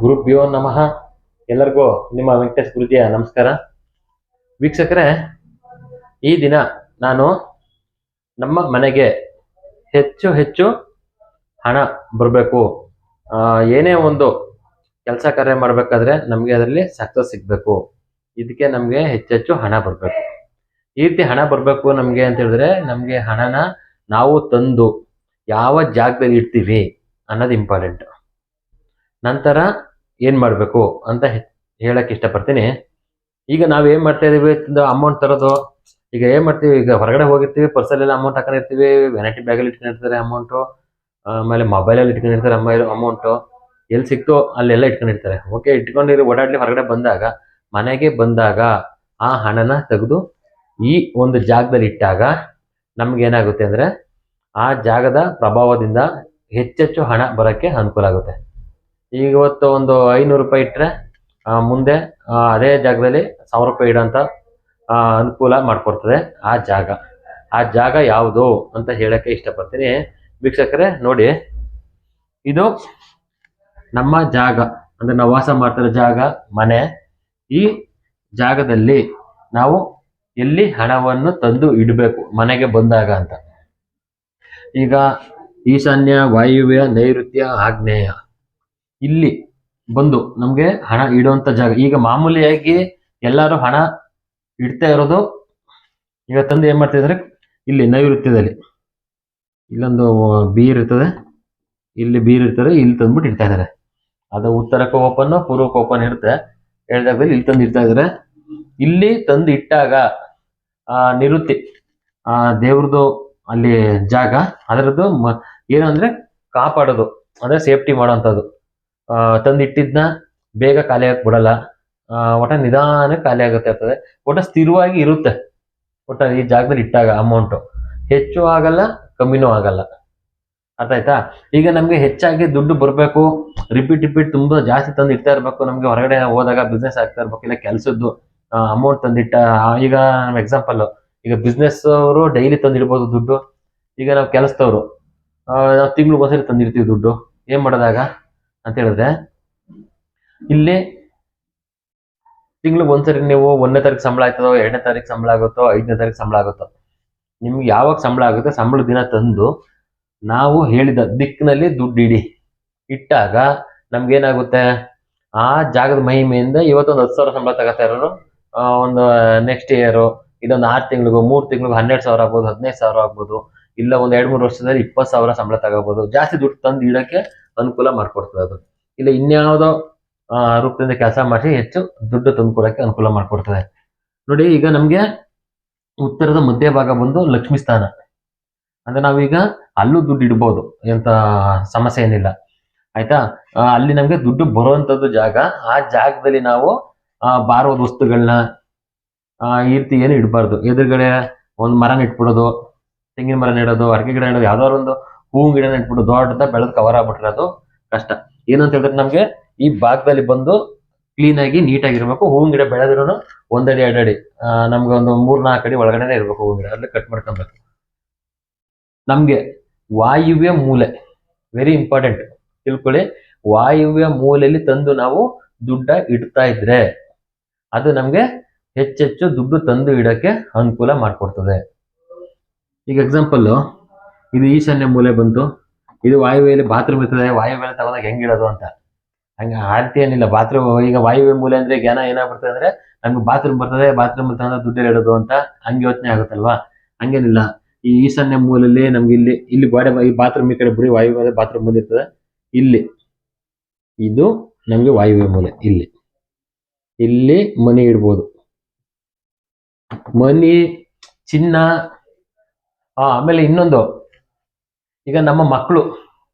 ಗುರುಭ್ಯೋ ನಮಃ. ಎಲ್ಲರಿಗೂ ನಿಮ್ಮ ವೆಂಕಟೇಶ್ ಗುರುಜಿಯ ನಮಸ್ಕಾರ. ವೀಕ್ಷಕರೇ, ಈ ದಿನ ನಾನು ನಮ್ಮ ಮನೆಗೆ ಹೆಚ್ಚು ಹೆಚ್ಚು ಹಣ ಬರಬೇಕು, ಏನೇ ಒಂದು ಕೆಲಸ ಕಾರ್ಯ ಮಾಡಬೇಕಾದ್ರೆ ನಮಗೆ ಅದರಲ್ಲಿ ಸಕ್ಸಸ್ ಸಿಗಬೇಕು, ಇದಕ್ಕೆ ನಮಗೆ ಹೆಚ್ಚೆಚ್ಚು ಹಣ ಬರಬೇಕು. ಈ ರೀತಿ ಹಣ ಬರಬೇಕು ನಮಗೆ ಅಂತ ಹೇಳಿದ್ರೆ, ನಮಗೆ ಹಣನ ನಾವು ತಂದು ಯಾವ ಜಾಗದಲ್ಲಿ ಇಡ್ತೀವಿ ಅನ್ನೋದು ಇಂಪಾರ್ಟೆಂಟ್. ನಂತರ ಏನು ಮಾಡಬೇಕು ಅಂತ ಹೇಳಕ್ಕೆ ಇಷ್ಟಪಡ್ತೀನಿ. ಈಗ ನಾವು ಏನು ಮಾಡ್ತಾ ಇದೀವಿ, ಅಮೌಂಟ್ ತರೋದು. ಈಗ ಏನು ಮಾಡ್ತೀವಿ, ಈಗ ಹೊರಗಡೆ ಹೋಗಿರ್ತೀವಿ, ಪರ್ಸಲ್ಲೆಲ್ಲ ಅಮೌಂಟ್ ಹಾಕೊಂಡಿರ್ತೀವಿ, ವ್ಯಾನಿಟಿ ಬ್ಯಾಗಲ್ಲಿ ಇಟ್ಕೊಂಡಿರ್ತಾರೆ ಅಮೌಂಟು, ಆಮೇಲೆ ಮೊಬೈಲಲ್ಲಿ ಇಟ್ಕೊಂಡಿರ್ತಾರೆ ಅಮೌಂಟು. ಎಲ್ಲಿ ಸಿಕ್ತೋ ಅಲ್ಲೆಲ್ಲ ಇಟ್ಕೊಂಡಿರ್ತಾರೆ. ಓಕೆ, ಇಟ್ಕೊಂಡಿರೋ ಓಡಾಡ್ಲಿ. ಹೊರಗಡೆ ಬಂದಾಗ, ಮನೆಗೆ ಬಂದಾಗ ಆ ಹಣನ ತೆಗೆದು ಈ ಒಂದು ಜಾಗದಲ್ಲಿ ಇಟ್ಟಾಗ ನಮ್ಗೇನಾಗುತ್ತೆ ಅಂದರೆ, ಆ ಜಾಗದ ಪ್ರಭಾವದಿಂದ ಹೆಚ್ಚೆಚ್ಚು ಹಣ ಬರೋಕ್ಕೆ ಅನುಕೂಲ ಆಗುತ್ತೆ. ಈಗ ಇವತ್ತು ಒಂದು 500 ರೂಪಾಯಿ ಇಟ್ಟರೆ ಮುಂದೆ ಅದೇ ಜಾಗದಲ್ಲಿ 1000 ರೂಪಾಯಿ ಇಡೋಂಥ ಅನುಕೂಲ ಮಾಡಿಕೊಡ್ತದೆ ಆ ಜಾಗ ಯಾವುದು ಅಂತ ಹೇಳಕ್ಕೆ ಇಷ್ಟಪಡ್ತೀನಿ. ವೀಕ್ಷಕರೇ ನೋಡಿ, ಇದು ನಮ್ಮ ಜಾಗ, ಅಂದರೆ ನಾವು ವಾಸ ಮಾಡ್ತಿರೋ ಜಾಗ, ಮನೆ. ಈ ಜಾಗದಲ್ಲಿ ನಾವು ಎಲ್ಲಿ ಹಣವನ್ನು ತಂದು ಇಡಬೇಕು ಮನೆಗೆ ಬಂದಾಗ ಅಂತ. ಈಗ ಈಶಾನ್ಯ, ವಾಯುವ್ಯ, ನೈಋತ್ಯ, ಆಗ್ನೇಯ, ಇಲ್ಲಿ ಬಂದು ನಮಗೆ ಹಣ ಇಡುವಂಥ ಜಾಗ. ಈಗ ಮಾಮೂಲಿಯಾಗಿ ಎಲ್ಲರೂ ಹಣ ಇಡ್ತಾ ಇರೋದು, ಈಗ ತಂದು ಏನು ಮಾಡ್ತಿದ್ದಾರೆ, ಇಲ್ಲಿ ನೈಋತ್ಯದಲ್ಲಿ ಇಲ್ಲೊಂದು ಬೀರ್ ಇರ್ತದೆ, ಇಲ್ಲಿ ಬೀರ್ ಇರ್ತದೆ, ಇಲ್ಲಿ ತಂದ್ಬಿಟ್ಟು ಇಡ್ತಾ ಇದ್ದಾರೆ. ಅದು ಉತ್ತರಕ್ಕೆ ಓಪನ್, ಪೂರ್ವಕ್ಕೆ ಓಪನ್ ಇರುತ್ತೆ. ಜಾಗದಲ್ಲಿ ಇಲ್ಲಿ ತಂದು ಇಡ್ತಾ ಇದ್ದಾರೆ. ಇಲ್ಲಿ ತಂದು ಇಟ್ಟಾಗ ನಿವೃತ್ತಿ ದೇವ್ರದ್ದು ಅಲ್ಲಿ ಜಾಗ, ಅದರದ್ದು ಏನಂದ್ರೆ ಕಾಪಾಡೋದು, ಅಂದರೆ ಸೇಫ್ಟಿ ಮಾಡೋವಂಥದ್ದು. ತಂದಿಟ್ಟಿದ್ನ ಬೇಗ ಖಾಲಿ ಆಗಕ್ಕೆ ಬಿಡಲ್ಲ, ಒಟ್ಟ ನಿಧಾನಕ್ಕೆ ಖಾಲಿ ಆಗುತ್ತೆ ಇರ್ತದೆ. ಒಟ್ಟ ಸ್ಥಿರವಾಗಿ ಇರುತ್ತೆ. ಒಟ್ಟ ಈ ಜಾಗದಲ್ಲಿ ಇಟ್ಟಾಗ ಅಮೌಂಟು ಹೆಚ್ಚು ಆಗಲ್ಲ, ಕಮ್ಮಿನೂ ಆಗಲ್ಲ. ಅರ್ಥ ಆಯ್ತಾ? ಈಗ ನಮಗೆ ಹೆಚ್ಚಾಗಿ ದುಡ್ಡು ಬರಬೇಕು, ರಿಪೀಟ್ ತುಂಬ ಜಾಸ್ತಿ ತಂದು ಇಡ್ತಾ ಇರಬೇಕು. ನಮಗೆ ಹೊರಗಡೆ ಹೋದಾಗ ಬಿಸ್ನೆಸ್ ಆಗ್ತಾ ಇರ್ಬೇಕು, ಇಲ್ಲ ಕೆಲಸದ್ದು ಅಮೌಂಟ್ ತಂದಿಟ್ಟ. ಈಗ ನಮ್ಮ ಎಕ್ಸಾಂಪಲ್, ಈಗ ಬಿಸ್ನೆಸ್ ಅವರು ಡೈಲಿ ತಂದಿಡ್ಬೋದು ದುಡ್ಡು. ಈಗ ನಾವು ಕೆಲಸದವರು ನಾವು ತಿಂಗ್ಳಿಗೆ ಒಂದ್ಸರಿ ತಂದಿರ್ತೀವಿ ದುಡ್ಡು. ಏನು ಮಾಡೋದಾಗ ಅಂತ ಹೇಳಿದ್ರೆ, ಇಲ್ಲಿ ತಿಂಗ್ಳಿಗೆ ಒಂದ್ಸರಿ ನೀವು 1ನೇ ತಾರೀಕು ಸಂಬಳ ಆಯ್ತದೋ, 2ನೇ ತಾರೀಕು ಸಂಬಳ ಆಗುತ್ತೋ, 5ನೇ ತಾರೀಕು ಸಂಬಳ ಆಗುತ್ತೋ, ನಿಮ್ಗೆ ಯಾವಾಗ ಸಂಬಳ ಆಗುತ್ತೆ ಸಂಬಳ ದಿನ ತಂದು ನಾವು ಹೇಳಿದ ದಿಕ್ಕಿನಲ್ಲಿ ದುಡ್ಡು ಇಟ್ಟಾಗ ನಮ್ಗೇನಾಗುತ್ತೆ, ಆ ಜಾಗದ ಮಹಿಮೆಯಿಂದ ಇವತ್ತೊಂದು 10,000 ಸಂಬಳ ತಗೋತಾ ಇರೋರು ಒಂದು ನೆಕ್ಸ್ಟ್ ಇಯರು, ಇದೊಂದು 6 ತಿಂಗಳಿಗೂ 3 ತಿಂಗಳಿಗೂ 12,000 ಆಗ್ಬೋದು, 15,000 ಆಗ್ಬೋದು, ಇಲ್ಲ ಒಂದು 2-3 ವರ್ಷದಲ್ಲಿ 20,000 ಸಂಬಳ ತಗೋಬಹುದು. ಜಾಸ್ತಿ ದುಡ್ಡು ತಂದು ಇಡಕ್ಕೆ ಅನುಕೂಲ ಮಾಡ್ಕೊಡ್ತದೆ ಅದು. ಇಲ್ಲ ಇನ್ಯಾವುದೋ ರೂಪದಿಂದ ಕೆಲಸ ಮಾಡಿ ಹೆಚ್ಚು ದುಡ್ಡು ತಂದು ಕೊಡೋಕ್ಕೆ ಅನುಕೂಲ ಮಾಡ್ಕೊಡ್ತದೆ. ನೋಡಿ, ಈಗ ನಮಗೆ ಉತ್ತರದ ಮಧ್ಯಭಾಗ ಬಂದು ಲಕ್ಷ್ಮೀ ಸ್ಥಾನ, ಅಂದ್ರೆ ನಾವೀಗ ಅಲ್ಲೂ ದುಡ್ಡು ಇಡ್ಬೋದು, ಎಂತ ಸಮಸ್ಯೆ ಏನಿಲ್ಲ. ಆಯ್ತಾ? ಅಲ್ಲಿ ನಮಗೆ ದುಡ್ಡು ಬರುವಂಥದ್ದು ಜಾಗ. ಆ ಜಾಗದಲ್ಲಿ ನಾವು ಬಾರೋದು ವಸ್ತುಗಳನ್ನ ಈ ರೀತಿ ಏನು ಇಡಬಾರ್ದು. ಎದುರುಗಡೆ ಒಂದು ಮರನ ಇಟ್ಬಿಡೋದು, ತೆಂಗಿನ ಮರ ನೆಡೋದು, ಅಡಿಕೆ ಗಿಡ ನೆಡೋದು, ಯಾವ್ದಾದ್ರು ಒಂದು ಹೂವಿನ ಗಿಡ ನೆಟ್ಬಿಟ್ಟು ದೊಡ್ಡದ ಬೆಳೆದು ಕವರ್ ಆಗ್ಬಿಟ್ರೆ ಅದು ಕಷ್ಟ. ಏನಂತ ಹೇಳಿದ್ರೆ, ನಮಗೆ ಈ ಭಾಗದಲ್ಲಿ ಬಂದು ಕ್ಲೀನ್ ಆಗಿ ನೀಟಾಗಿರ್ಬೇಕು. ಹೂವಿನ ಗಿಡ ಬೆಳೆದ್ರೂ 1 ಅಡಿ 2 ಅಡಿ, ನಮ್ಗೆ ಒಂದು 3-4 ಅಡಿ ಒಳಗಡೆ ಇರ್ಬೇಕು ಹೂವಿನ ಗಿಡ, ಅಲ್ಲಿ ಕಟ್ ಮಾಡ್ಕೊಬೇಕು. ನಮ್ಗೆ ವಾಯುವ್ಯ ಮೂಲೆ ವೆರಿ ಇಂಪಾರ್ಟೆಂಟ್, ತಿಳ್ಕೊಳ್ಳಿ. ವಾಯುವ್ಯ ಮೂಲೆಯಲ್ಲಿ ತಂದು ನಾವು ದುಡ್ಡ ಇಡ್ತಾ ಇದ್ರೆ ಅದು ನಮ್ಗೆ ಹೆಚ್ಚೆಚ್ಚು ದುಡ್ಡು ತಂದು ಇಡಕ್ಕೆ ಅನುಕೂಲ ಮಾಡ್ಕೊಡ್ತದೆ. ಈಗ ಎಕ್ಸಾಂಪಲ್, ಇದು ಈಶಾನ್ಯ ಮೂಲೆ ಬಂತು, ಇದು ವಾಯುವ್ಯಲ್ಲಿ ಬಾತ್ರೂಮ್ ಇರ್ತದೆ. ವಾಯುವ್ಯ ತಗೊಂಡಾಗ ಹೆಂಗಿಡೋದು ಅಂತ, ಹಂಗೆ ಆ ರೀತಿ ಏನಿಲ್ಲ. ಬಾತ್ರೂಮ್ ಈಗ ವಾಯುವ್ಯ ಮೂಲೆ ಅಂದ್ರೆ ಜ್ಞಾನ ಏನಾಗ್ಬಿಡ್ತದೆ ಅಂದ್ರೆ, ನಮ್ಗೆ ಬಾತ್ರೂಮ್ ಬರ್ತದೆ, ಬಾತ್ರೂಮ್ ತಗೊಂಡ ದುಡ್ಡು ಇಡೋದು ಅಂತ ಹಂಗೆ ಯೋಚನೆ ಆಗುತ್ತಲ್ವಾ. ಹಂಗೇನಿಲ್ಲ. ಈ ಈಶಾನ್ಯ ಮೂಲೆಯಲ್ಲಿ ನಮ್ಗೆ ಇಲ್ಲಿ ಗೋಡೆ, ಈ ಬಾತ್ರೂಮ್ ಈ ಕಡೆ ಬರೀ ವಾಯುವ್ಯ ಬಾತ್ರೂಮ್ ಬಂದಿರ್ತದೆ. ಇಲ್ಲಿ ಇದು ನಮ್ಗೆ ವಾಯುವ್ಯ ಮೂಲೆ. ಇಲ್ಲಿ ಮನಿ ಇಡ್ಬೋದು, ಮನಿ, ಚಿನ್ನ. ಆಮೇಲೆ ಇನ್ನೊಂದು, ಈಗ ನಮ್ಮ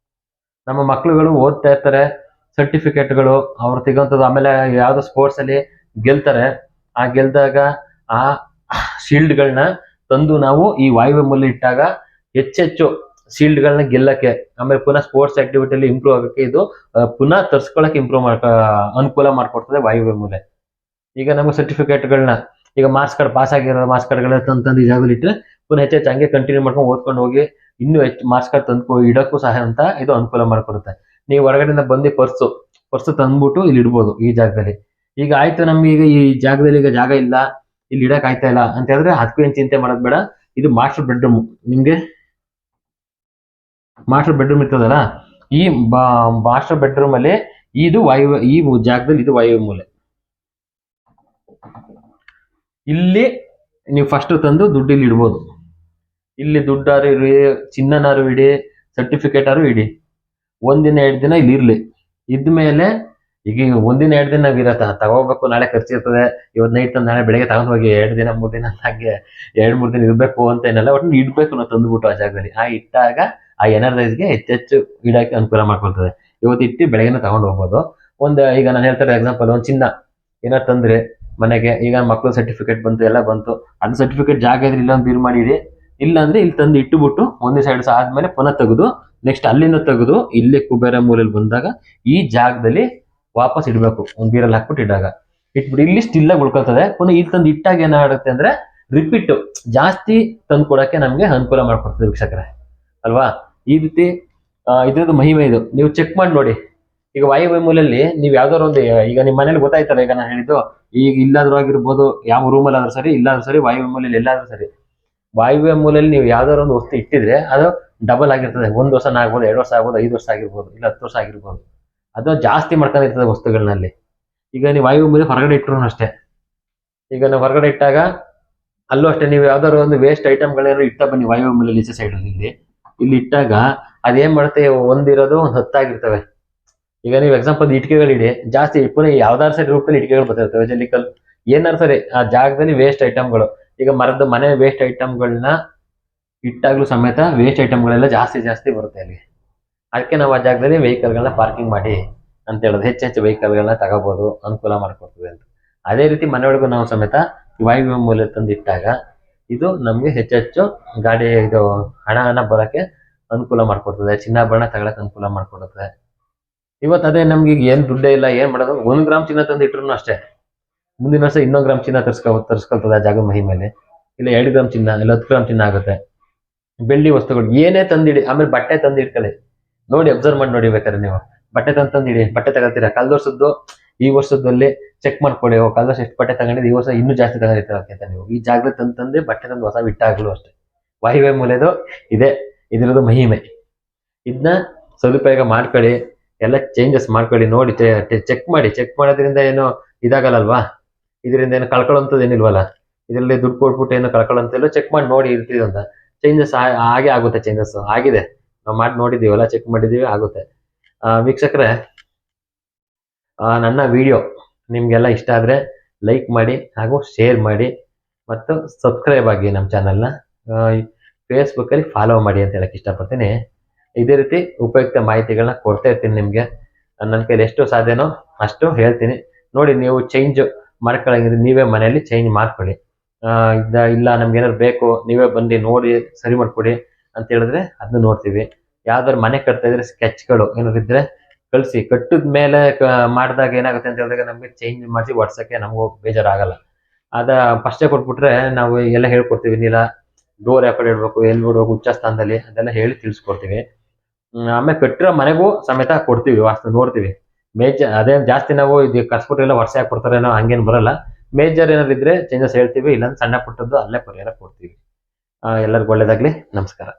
ಮಕ್ಕಳುಗಳು ಓದ್ತಾ ಇರ್ತಾರೆ, ಸರ್ಟಿಫಿಕೇಟ್ಗಳು ಅವ್ರು ತೆಗೋಂಥದ್ದು. ಆಮೇಲೆ ಯಾವುದೋ ಸ್ಪೋರ್ಟ್ಸ್ ಅಲ್ಲಿ ಗೆಲ್ತಾರೆ, ಆ ಗೆಲ್ದಾಗ ಆ ಶೀಲ್ಡ್ಗಳನ್ನ ತಂದು ನಾವು ಈ ವಾಯುವ್ಯ ಮೂಲೆ ಇಟ್ಟಾಗ ಹೆಚ್ಚೆಚ್ಚು ಶೀಲ್ಡ್ಗಳನ್ನ ಗೆಲ್ಲಕ್ಕೆ, ಆಮೇಲೆ ಪುನಃ ಸ್ಪೋರ್ಟ್ಸ್ ಆಕ್ಟಿವಿಟಿಯಲ್ಲಿ ಇಂಪ್ರೂವ್ ಆಗಕ್ಕೆ, ಇದು ಪುನಃ ತರ್ಸ್ಕೊಳಕ್ಕೆ ಅನುಕೂಲ ಮಾಡ್ಕೊಡ್ತದೆ ವಾಯುವ್ಯ ಮೂಲೆ. ಈಗ ನಮ್ಗೆ ಸರ್ಟಿಫಿಕೇಟ್ಗಳನ್ನ, ಈಗ ಮಾರ್ಕ್ಸ್ ಕಾರ್ಡ್, ಪಾಸ್ ಆಗಿರೋ ಮಾರ್ಕ್ಸ್ ಕಾರ್ಡ್ಗಳನ್ನ ತಂದು ಈ ಜಾಗದಲ್ಲಿ ಇಟ್ಟರೆ ಪುನಃ ಹೆಚ್ಚೆಚ್ಚು ಹಂಗೆ ಕಂಟಿನ್ಯೂ ಮಾಡ್ಕೊಂಡು ಓದ್ಕೊಂಡು ಹೋಗಿ ಇನ್ನೂ ಹೆಚ್ಚು ಮಾರ್ಕ್ಸ್ ಕಾರ್ಡ್ ತಂದು ಇಡಕ್ಕೂ ಸಹ ಅಂತ ಇದು ಅನುಕೂಲ ಮಾಡಿಕೊಡುತ್ತೆ. ನೀವು ಹೊರಗಡೆಯಿಂದ ಬಂದು ಪರ್ಸ್ ತಂದ್ಬಿಟ್ಟು ಇಲ್ಲಿ ಇಡ್ಬೋದು ಈ ಜಾಗದಲ್ಲಿ. ಈಗ ಆಯ್ತು ನಮ್ಗೆ ಈಗ ಈ ಜಾಗದಲ್ಲಿ ಈಗ ಜಾಗ ಇಲ್ಲ, ಇಲ್ಲಿ ಇಡಕ್ ಆಯ್ತಾ ಇಲ್ಲ ಅಂತ ಹೇಳಿದ್ರೆ ಅದಕ್ಕೂ ಏನ್ ಚಿಂತೆ ಮಾಡೋದ್ ಬೇಡ. ಇದು ಮಾಸ್ಟರ್ ಬೆಡ್ರೂಮ್. ನಿಮ್ಗೆ ಮಾಸ್ಟರ್ ಬೆಡ್ರೂಮ್ ಇರ್ತದಲ್ಲ, ಈ ಮಾಸ್ಟರ್ ಬೆಡ್ರೂಮ್ ಅಲ್ಲಿ ಇದು ವಾಯು, ಈ ಜಾಗದಲ್ಲಿ ಇದು ವಾಯು ಮೂಲೆ. ಇಲ್ಲಿ ನೀವು ಫಸ್ಟ್ ತಂದು ದುಡ್ಡು ಇಲ್ಲಿ ಇಡ್ಬೋದು. ಇಲ್ಲಿ ದುಡ್ಡಾರು ಇಡಿ, ಚಿನ್ನನಾರು ಇಡಿ, ಸರ್ಟಿಫಿಕೇಟ್ ಆರು ಇಡಿ. ಒಂದಿನ 2 ದಿನ ಇಲ್ಲಿ ಇರ್ಲಿ. ಇದ್ಮೇಲೆ ಈಗ ಒಂದಿನ 2 ದಿನ ನಾವ್ ತಗೋಬೇಕು, ನಾಳೆ ಖರ್ಚಿರ್ತದೆ, ಇವತ್ತು ನೈಟ್ ತಂದು ನಾಳೆ ಬೆಳಗ್ಗೆ ತಗೊಂಡ್ ಹೋಗಿ 2 ದಿನ 3 ದಿನ ಹಾಗೆ 2-3 ದಿನ ಇರ್ಬೇಕು ಅಂತ ಏನಲ್ಲ, ಒಟ್ಟು ಇಡ್ಬೇಕು ನಾವು ತಂದ್ಬಿಟ್ಟು ಆ ಜಾಗದಲ್ಲಿ. ಆ ಇಟ್ಟಾಗ ಆ ಎನರ್ಜೈಸ್ಗೆ ಹೆಚ್ಚೆಚ್ಚು ಇಡಕ್ಕೆ ಅನುಕೂಲ ಮಾಡ್ಕೊಳ್ತದೆ. ಇವತ್ತು ಇಟ್ಟು ಬೆಳಗ್ಗೆನ ತಗೊಂಡು ಹೋಗ್ಬೋದು. ಈಗ ನಾನು ಹೇಳ್ತಾರೆ ಎಕ್ಸಾಂಪಲ್, ಒಂದು ಚಿನ್ನ ಏನಾರು ತಂದ್ರೆ ಮನೆಗೆ, ಈಗ ಮಕ್ಳು ಸರ್ಟಿಫಿಕೇಟ್ ಬಂತು, ಎಲ್ಲ ಬಂತು, ಅದು ಸರ್ಟಿಫಿಕೇಟ್ ಜಾಗ ಇದ್ರೆ ಇಲ್ಲೊಂದು ಬೀರ್ ಮಾಡಿಡಿ, ಇಲ್ಲ ಅಂದ್ರೆ ಇಲ್ಲಿ ತಂದು ಇಟ್ಟುಬಿಟ್ಟು ಒಂದೇ ಸೈಡ್ ಆದ್ಮೇಲೆ ಪುನಃ ತೆಗೆದು ನೆಕ್ಸ್ಟ್ ಅಲ್ಲಿಂದ ತೆಗೆದು ಇಲ್ಲಿ ಕುಬೇರ ಮೂಲೆಯಲ್ಲಿ ಬಂದಾಗ ಈ ಜಾಗದಲ್ಲಿ ವಾಪಸ್ ಇಡಬೇಕು. ಒಂದು ಬೀರಲ್ಲಿ ಹಾಕ್ಬಿಟ್ಟು ಇಟ್ಬಿಟ್ಟು ಇಲ್ಲಿ ಸ್ಟಿಲ್ ಆಗಿ ಉಳ್ಕೊಳ್ತದೆ. ಪುನಃ ಇಲ್ಲಿ ತಂದು ಇಟ್ಟಾಗ ಏನಾಗುತ್ತೆ ಅಂದ್ರೆ ರಿಪೀಟ್ ಜಾಸ್ತಿ ತಂದು ಕೊಡಕ್ಕೆ ನಮ್ಗೆ ಅನುಕೂಲ ಮಾಡ್ಕೊಡ್ತದೆ ವೀಕ್ಷಕರೇ, ಅಲ್ವಾ? ಈ ರೀತಿ ಇದ್ರದ್ದು ಮಹಿಮೆ ಇದು. ನೀವು ಚೆಕ್ ಮಾಡಿ ನೋಡಿ. ಈಗ ವಾಯುವ್ಯ ಮೂಲೆಯಲ್ಲಿ ನೀವು ಯಾವ್ದಾದ್ರು ಒಂದು, ಈಗ ನಿಮ್ಮ ಮನೇಲಿ ಗೊತ್ತಾಯ್ತಲ್ಲ, ಈಗ ನಾನು ಹೇಳಿದ್ದು, ಈಗ ಇಲ್ಲಾದ್ರೂ ಆಗಿರ್ಬೋದು, ಯಾವ ರೂಮಲ್ಲಿ ಆದ್ರೂ ಸರಿ, ಇಲ್ಲಾದ್ರೂ ಸರಿ, ವಾಯುವ್ಯ ಮೂಲೆಯಲ್ಲಿ ಎಲ್ಲಾದ್ರೂ ಸರಿ, ವಾಯುವ್ಯ ಮೂಲೆಯಲ್ಲಿ ನೀವು ಯಾವ್ದಾದ್ರು ಒಂದು ವಸ್ತು ಇಟ್ಟಿದ್ರೆ ಅದು ಡಬಲ್ ಆಗಿರ್ತದೆ. 1 ವರ್ಷನ ಆಗ್ಬೋದು, 2 ವರ್ಷ ಆಗ್ಬೋದು, 5 ವರ್ಷ ಆಗಿರ್ಬೋದು, ಇಲ್ಲ 10 ವರ್ಷ ಆಗಿರ್ಬೋದು. ಅದು ಜಾಸ್ತಿ ಮಾಡ್ಕೊಂಡಿರ್ತದೆ ವಸ್ತುಗಳನ್ನಲ್ಲಿ. ಈಗ ನೀವು ವಾಯುವ್ಯ ಮೂಲೆ ಹೊರಗಡೆ ಇಟ್ಟರು ಅಷ್ಟೇ. ಈಗ ನಾವು ಹೊರಗಡೆ ಇಟ್ಟಾಗ ಅಲ್ಲೂ ಅಷ್ಟೇ, ನೀವು ಯಾವ್ದಾದ್ರು ಒಂದು ವೇಸ್ಟ್ ಐಟಮ್ಗಳೇನಾದ್ರು ಇಟ್ಟ ಬನ್ನಿ ವಾಯುವ್ಯ ಮೂಲೆಯಲ್ಲಿ ಈಚೆ ಸೈಡಲ್ಲಿ, ಇಲ್ಲಿ ಇಟ್ಟಾಗ ಅದೇನ್ ಮಾಡುತ್ತೆ, ಒಂದಿರೋದು ಒಂದು 10 ಆಗಿರ್ತವೆ. ಈಗ ನೀವು ಎಕ್ಸಾಂಪಲ್ ಇಟ್ಟಿಗೆಗಳು ಇಡಿ, ಜಾಸ್ತಿ ಪುನಃ ಯಾವ್ದಾದ್ರು ಸರಿ ರೂಪದಲ್ಲಿ ಇಟ್ಟಿಗೆಗಳು ಬರ್ತಿರ್ತವೆ, ಜಲ್ಲಿಕಲ್ ಏನಾದ್ರು ಸರಿ, ಆ ಜಾಗದಲ್ಲಿ ವೇಸ್ಟ್ ಐಟಮ್ಗಳು, ಈಗ ಮರದ ಮನೆ ವೇಸ್ಟ್ ಐಟಮ್ಗಳನ್ನ ಇಟ್ಟಾಗ್ಲೂ ಸಮೇತ ವೇಸ್ಟ್ ಐಟಮ್ಗಳೆಲ್ಲ ಜಾಸ್ತಿ ಬರುತ್ತೆ ಅಲ್ಲಿ. ಅದಕ್ಕೆ ನಾವು ಆ ಜಾಗದಲ್ಲಿ ವೆಹಿಕಲ್ಗಳನ್ನ ಪಾರ್ಕಿಂಗ್ ಮಾಡಿ ಅಂತ ಹೇಳೋದು. ಹೆಚ್ಚೆಚ್ಚು ವೆಹಿಕಲ್ಗಳನ್ನ ತಗೋಬಹುದು, ಅನುಕೂಲ ಮಾಡ್ಕೊಡ್ತದೆ ಅಂತ. ಅದೇ ರೀತಿ ಮನೆಯೊಳಗೂ ನಾವು ಸಮೇತ ವಾಯುವ್ಯ ಮೂಲೆ ತಂದು ಇಟ್ಟಾಗ ಇದು ನಮ್ಗೆ ಹೆಚ್ಚೆಚ್ಚು ಗಾಡಿ ಇದು ಹಣ ಬರೋಕ್ಕೆ ಅನುಕೂಲ ಮಾಡ್ಕೊಡ್ತದೆ, ಚಿನ್ನಾಭರಣ ತಗೊಳಕ್ ಅನುಕೂಲ ಮಾಡ್ಕೊಡುತ್ತೆ. ಇವತ್ತು ಅದೇ ನಮ್ಗೆ ಈಗ ಏನ್ ದುಡ್ಡೇ ಇಲ್ಲ, ಏನ್ ಮಾಡೋದು, 1 ಗ್ರಾಮ್ ಚಿನ್ನ ತಂದು ಇಟ್ರು ಅಷ್ಟೇ, ಮುಂದಿನ ವರ್ಷ 1 ಗ್ರಾಮ್ ಚಿನ್ನ ತರ್ಸ್ಕೊಳ್ತದೆ ಆ ಜಾಗದ ಮಹಿಮೇಲೆ. ಇಲ್ಲ 2 ಗ್ರಾಮ್ ಚಿನ್ನ, ಇಲ್ಲ 10 ಗ್ರಾಮ್ ಚಿನ್ನ ಆಗುತ್ತೆ. ಬೆಳ್ಳಿ ವಸ್ತುಗಳು ಏನೇ ತಂದಿಡಿ. ಆಮೇಲೆ ಬಟ್ಟೆ ತಂದು ಇಟ್ಕೊಳ್ಳಿ. ನೋಡಿ, ಅಬ್ಸರ್ವ್ ಮಾಡಿ ನೋಡಿ, ಬೇಕಾದ್ರೆ ನೀವು ಬಟ್ಟೆ ತಂದಿಡಿ. ಬಟ್ಟೆ ತಗೊಳ್ತೀರಾ, ಕಳೆದ ವರ್ಷದ್ದು ಈ ವರ್ಷದಲ್ಲಿ ಚೆಕ್ ಮಾಡ್ಕೊಳ್ಳಿ. ಕಳೆದ ವರ್ಷ ಎಷ್ಟು ಬಟ್ಟೆ ತಗೊಂಡಿದ್ದು, ಈ ವರ್ಷ ಇನ್ನೂ ಜಾಸ್ತಿ ತಗೊಂಡಿರ್ತಾರೆ ನೀವು. ಈ ಜಾಗದಲ್ಲಿ ತಂದೆ ಬಟ್ಟೆ ತಂದು ಹೊಸ ಇಟ್ಟಾಗ್ಲೂ ಅಷ್ಟೇ. ವಾಯುವ್ಯ ಮೂಲೆದು ಇದೆ, ಇದ್ರದ್ದು ಮಹಿಮೆ. ಇದನ್ನ ಸದುಪಯೋಗ ಮಾಡ್ಕೊಳ್ಳಿ, ಎಲ್ಲ ಚೇಂಜಸ್ ಮಾಡ್ಕೊಳ್ಳಿ. ನೋಡಿ, ಚೆಕ್ ಮಾಡಿ. ಚೆಕ್ ಮಾಡೋದ್ರಿಂದ ಏನು ಇದಾಗಲ್ಲಲ್ವಾ? ಇದರಿಂದ ಏನು ಕಳ್ಕೊಳ್ಳೋಂಥದ್ದು ಏನಿಲ್ವಲ್ಲ. ಇದರಲ್ಲಿ ದುಡ್ಡು ಕೊಟ್ಬಿಟ್ಟು ಏನು ಕಳ್ಕೊಳ್ಳೋಂತಿಲ್ಲ. ಚೆಕ್ ಮಾಡಿ ನೋಡಿ ಇರ್ತೀವಿ ಅಂತ. ಚೇಂಜಸ್ ಹಾಗೆ ಆಗುತ್ತೆ. ಚೇಂಜಸ್ ಆಗಿದೆ, ನಾವು ಮಾಡಿ ನೋಡಿದ್ದೀವಲ್ಲ, ಚೆಕ್ ಮಾಡಿದ್ದೀವಿ, ಆಗುತ್ತೆ. ವೀಕ್ಷಕರೇ, ನನ್ನ ವಿಡಿಯೋ ನಿಮಗೆಲ್ಲ ಇಷ್ಟ ಆದರೆ ಲೈಕ್ ಮಾಡಿ ಹಾಗೂ ಶೇರ್ ಮಾಡಿ ಮತ್ತು ಸಬ್ಸ್ಕ್ರೈಬ್ ಆಗಿ ನಮ್ಮ ಚಾನಲ್ನ. ಫೇಸ್ಬುಕ್ಕಲ್ಲಿ ಫಾಲೋ ಮಾಡಿ ಅಂತ ಹೇಳಕ್ಕೆ ಇಷ್ಟಪಡ್ತೀನಿ. ಇದೇ ರೀತಿ ಉಪಯುಕ್ತ ಮಾಹಿತಿಗಳನ್ನ ಕೊಡ್ತಾ ಇರ್ತೀನಿ ನಿಮಗೆ. ನನ್ನ ಕೈಲಿ ಎಷ್ಟು ಸಾಧ್ಯನೋ ಅಷ್ಟು ಹೇಳ್ತೀನಿ. ನೋಡಿ, ನೀವು ಚೇಂಜ್ ಮಾಡ್ಕೊಳ್ಳಂಗಿದ್ರೆ ನೀವೇ ಮನೆಯಲ್ಲಿ ಚೇಂಜ್ ಮಾಡ್ಕೊಳ್ಳಿ. ಇಲ್ಲ ನಮ್ಗೆ ಏನಾದ್ರು ಬೇಕು, ನೀವೇ ಬಂದು ನೋಡಿ ಸರಿ ಮಾಡ್ಕೊಡಿ ಅಂತ ಹೇಳಿದ್ರೆ ಅದನ್ನ ನೋಡ್ತೀವಿ. ಯಾವ್ದಾದ್ರು ಮನೆ ಕಟ್ತಾ ಇದ್ರೆ ಸ್ಕೆಚ್ಗಳು ಏನಾದ್ರು ಇದ್ರೆ ಕಳಿಸಿ. ಕಟ್ಟಿದ ಮೇಲೆ ಮಾಡಿದಾಗ ಏನಾಗುತ್ತೆ ಅಂತ ಹೇಳಿದಾಗ ನಮಗೆ ಚೇಂಜ್ ಮಾಡಿಸಿ ಒಡ್ಸೋಕ್ಕೆ ನಮಗೂ ಬೇಜಾರಾಗಲ್ಲ. ಫಸ್ಟೇ ಕೊಟ್ಬಿಟ್ರೆ ನಾವು ಎಲ್ಲ ಹೇಳ್ಕೊಡ್ತೀವಿ. ನೀಲ ಡೋರ್ ಯಾವ ಕಡೆ ಇಡಬೇಕು, ಎಲ್ಲಿ ಬಿಡಬೇಕು, ಉಚ್ಚ ಸ್ಥಾನದಲ್ಲಿ, ಅದೆಲ್ಲ ಹೇಳಿ ತಿಳಿಸ್ಕೊಡ್ತೀವಿ. ಆಮೇಲೆ ಕಟ್ಟಿರೋ ಮನೆಗೂ ಸಮೇತ ಕೊಡ್ತೀವಿ, ವಾಸ್ತು ನೋಡ್ತೀವಿ. ಅದೇನು ಜಾಸ್ತಿ ನಾವು ಇದು ಕರ್ಸ್ಬಿಟ್ರೆಲ್ಲ ವರ್ಷ ಕೊಡ್ತಾರೆ ನಾವು ಹಂಗೇನು ಬರಲ್ಲ. ಮೇಜರ್ ಏನಾದ್ರು ಇದ್ರೆ ಚೇಂಜಸ್ ಹೇಳ್ತೀವಿ, ಇಲ್ಲಾಂದ್ರೆ ಸಣ್ಣ ಪುಟ್ಟದ್ದು ಅಲ್ಲೇ ಪರಿಹಾರ ಕೊಡ್ತೀವಿ. ಎಲ್ಲರಿಗೂ ಒಳ್ಳೇದಾಗ್ಲಿ. ನಮಸ್ಕಾರ.